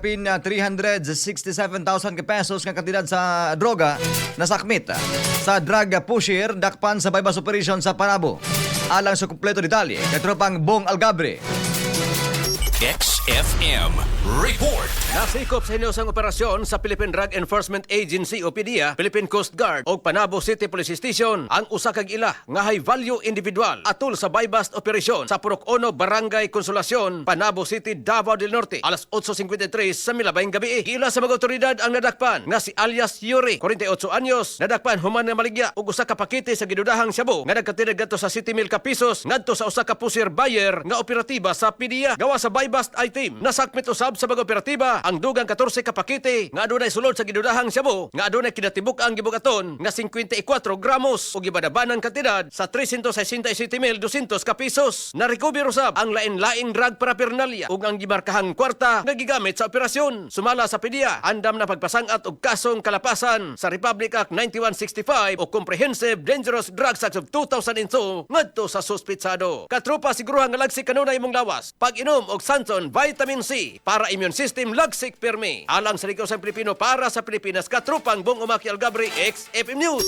Pin 367,000 ka pesos nga kantidad sa droga na sakmit sa drug pusher dakpan sa bypass operation sa Panabo. Alang sa kumpleto detalye, katropang Bong Algabre. XFM Report. Nasikop sa hinosang operasyon sa Philippine Drug Enforcement Agency o PDEA, Philippine Coast Guard o Panabo City Police Station ang usa ka ila nga high value individual atul sa buy-bust operasyon sa Purok Ono, Barangay Consolacion, Panabo City, Davao del Norte alas 8:53 sa milabayng gabi. Ila sa mga otoridad ang nadakpan nga si alias Yuri, 48 anyos, nadakpan human nga maligya ug usa ka pakete sa gidudahang shabu nga nagkatid ngadto sa 7,000 ka pesos ngadto sa usa ka pusher buyer nga operatiba sa PDEA. Gawa sa buy-bust item nasakmit usab sa mga operatiba ang dugang 14 ka pakete nga adunay sulod sa gidudahang shabu nga adunay kinatibuk ang gibugaton nga 54 gramos ug gibadabanan kantidad sa 367,200 ka pesos. Na-recover usab ang lain-laing drug paraphernalia ug ang gimarkahang kwarta nga gigamit sa operasyon. Sumala sa PDEA, andam na pagpasangat og kasong kalapasan sa Republic Act 9165 o Comprehensive Dangerous Drugs Act of 2002 ngadto sa suspitsado. Katropa siguruhan nga lagsik kanunay imong lawas. Pag-inom og Santon Vitamin C para immune system lagsik pirmi. Alang sa Ligaw sa Pilipino para sa Pilipinas, katrupang Bong Umaki Algabre, XFM News.